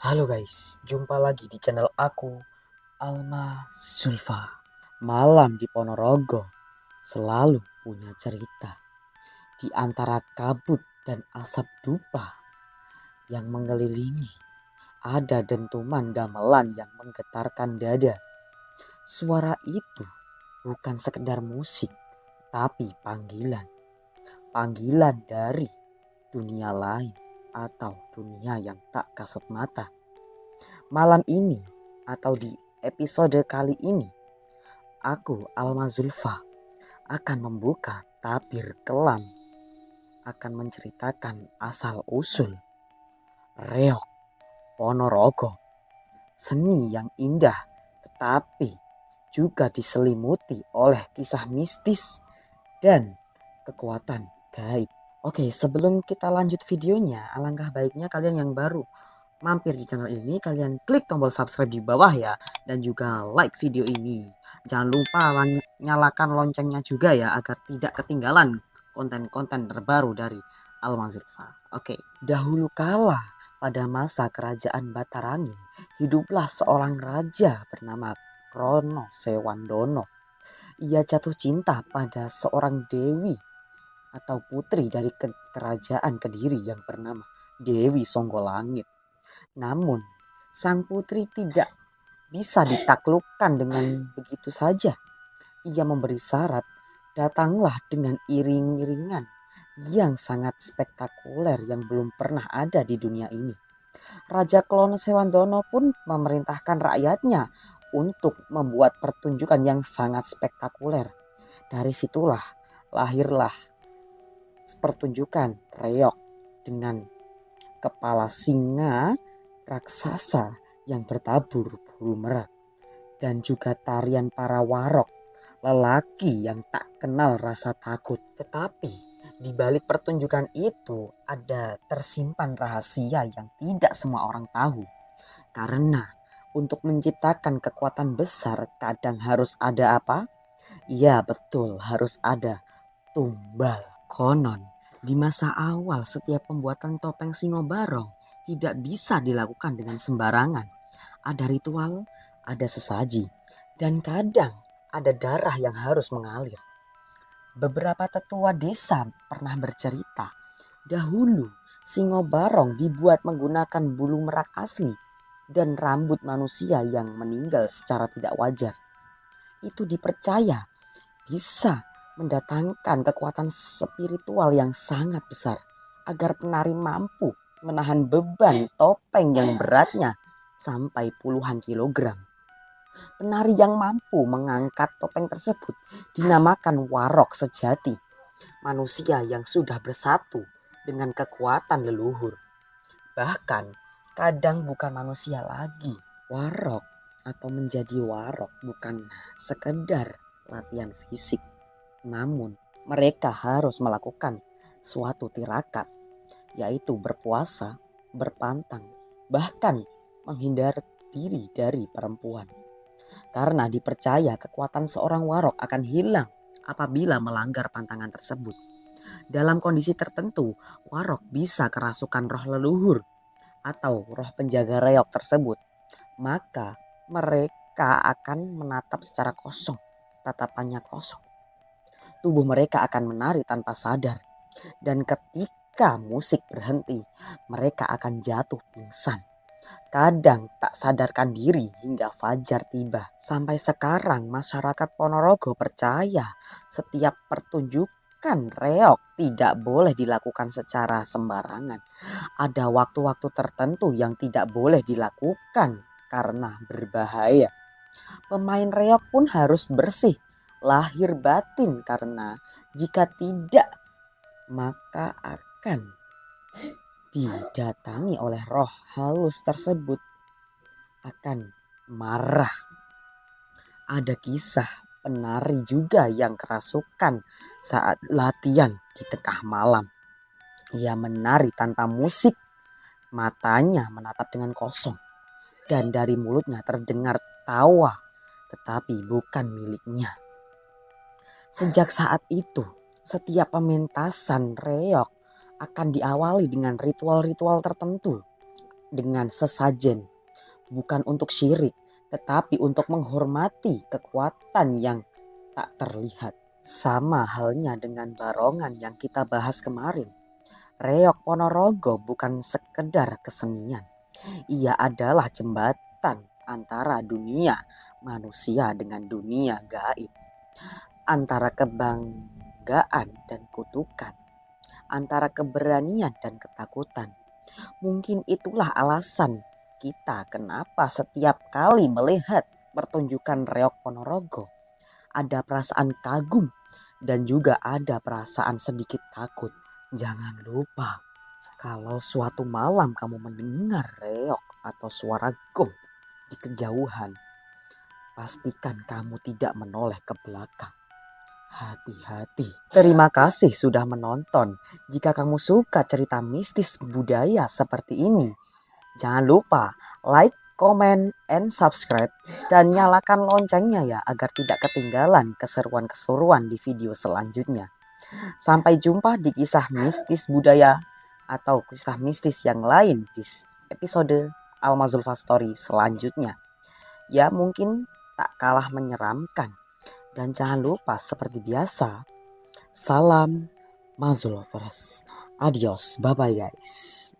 Halo guys, jumpa lagi di channel aku, Alma Zulfa. Malam di Ponorogo selalu punya cerita. Di antara kabut dan asap dupa yang mengelilingi, ada dentuman gamelan yang menggetarkan dada. Suara itu bukan sekedar musik, tapi panggilan. Panggilan dari dunia lain atau dunia yang tak kasat mata. Malam ini atau di episode kali ini, aku Alma Zulfa akan membuka tabir kelam, akan menceritakan asal-usul reok Ponorogo, seni yang indah tetapi juga diselimuti oleh kisah mistis dan kekuatan gaib. Oke, sebelum kita lanjut videonya, alangkah baiknya kalian yang baru mampir di channel ini, kalian klik tombol subscribe di bawah ya, dan juga like video ini. Jangan lupa nyalakan loncengnya juga ya, agar tidak ketinggalan konten-konten terbaru dari Alma Zulfa. Oke, dahulu kala pada masa kerajaan Batarangin, hiduplah seorang raja bernama Krono Sewandono. Ia jatuh cinta pada seorang dewi atau putri dari kerajaan Kediri yang bernama Dewi Songgolangit. Namun, sang putri tidak bisa ditaklukkan dengan begitu saja. Ia memberi syarat, datanglah dengan iring-iringan yang sangat spektakuler yang belum pernah ada di dunia ini. Raja Klono Sewandono pun memerintahkan rakyatnya untuk membuat pertunjukan yang sangat spektakuler. Dari situlah lahirlah pertunjukan reok dengan kepala singa raksasa yang bertabur bulu merak, dan juga tarian para warok, lelaki yang tak kenal rasa takut. Tetapi di balik pertunjukan itu ada tersimpan rahasia yang tidak semua orang tahu. Karena untuk menciptakan kekuatan besar kadang harus ada apa? Iya betul, harus ada tumbal. Konon di masa awal setiap pembuatan topeng Singobarong tidak bisa dilakukan dengan sembarangan. Ada ritual, ada sesaji, dan kadang ada darah yang harus mengalir. Beberapa tetua desa pernah bercerita, dahulu Singobarong dibuat menggunakan bulu merak asli dan rambut manusia yang meninggal secara tidak wajar. Itu dipercaya bisa mendatangkan kekuatan spiritual yang sangat besar agar penari mampu menahan beban topeng yang beratnya sampai puluhan kilogram. Penari yang mampu mengangkat topeng tersebut dinamakan warok sejati, manusia yang sudah bersatu dengan kekuatan leluhur. Bahkan kadang bukan manusia lagi. Warok atau menjadi warok bukan sekedar latihan fisik, namun mereka harus melakukan suatu tirakat, yaitu berpuasa, berpantang, bahkan menghindar diri dari perempuan. Karena dipercaya kekuatan seorang warok akan hilang apabila melanggar pantangan tersebut. Dalam kondisi tertentu, warok bisa kerasukan roh leluhur atau roh penjaga reok tersebut. Maka mereka akan menatap secara kosong, tatapannya kosong. Tubuh mereka akan menari tanpa sadar. Dan ketika musik berhenti, mereka akan jatuh pingsan. Kadang tak sadarkan diri hingga fajar tiba. Sampai sekarang masyarakat Ponorogo percaya setiap pertunjukan reok tidak boleh dilakukan secara sembarangan. Ada waktu-waktu tertentu yang tidak boleh dilakukan karena berbahaya. Pemain reok pun harus bersih lahir batin, karena jika tidak maka akan didatangi oleh roh halus tersebut akan marah. Ada kisah penari juga yang kerasukan saat latihan di tengah malam. Ia menari tanpa musik, matanya menatap dengan kosong, dan dari mulutnya terdengar tawa tetapi bukan miliknya. Sejak saat itu, setiap pementasan reok akan diawali dengan ritual-ritual tertentu. dengan sesajen, bukan untuk syirik, tetapi untuk menghormati kekuatan yang tak terlihat. Sama halnya dengan barongan yang kita bahas kemarin. Reok Ponorogo bukan sekedar kesenian. Ia adalah jembatan antara dunia manusia dengan dunia gaib. Antara kebanggaan dan kutukan. Antara keberanian dan ketakutan. Mungkin itulah alasan kita kenapa setiap kali melihat pertunjukan Reok Ponorogo ada perasaan kagum dan juga ada perasaan sedikit takut. Jangan lupa, kalau suatu malam kamu mendengar reok atau suara gong di kejauhan, pastikan kamu tidak menoleh ke belakang. Hati-hati. Terima kasih sudah menonton. Jika kamu suka cerita mistis budaya seperti ini, jangan lupa like, comment, and subscribe. Dan nyalakan loncengnya ya agar tidak ketinggalan keseruan-keseruan di video selanjutnya. Sampai jumpa di kisah mistis budaya atau kisah mistis yang lain di episode Alma Zulfa Story selanjutnya. Ya mungkin tak kalah menyeramkan. Dan jangan lupa seperti biasa, salam Mazulfers. Adios, bye bye guys.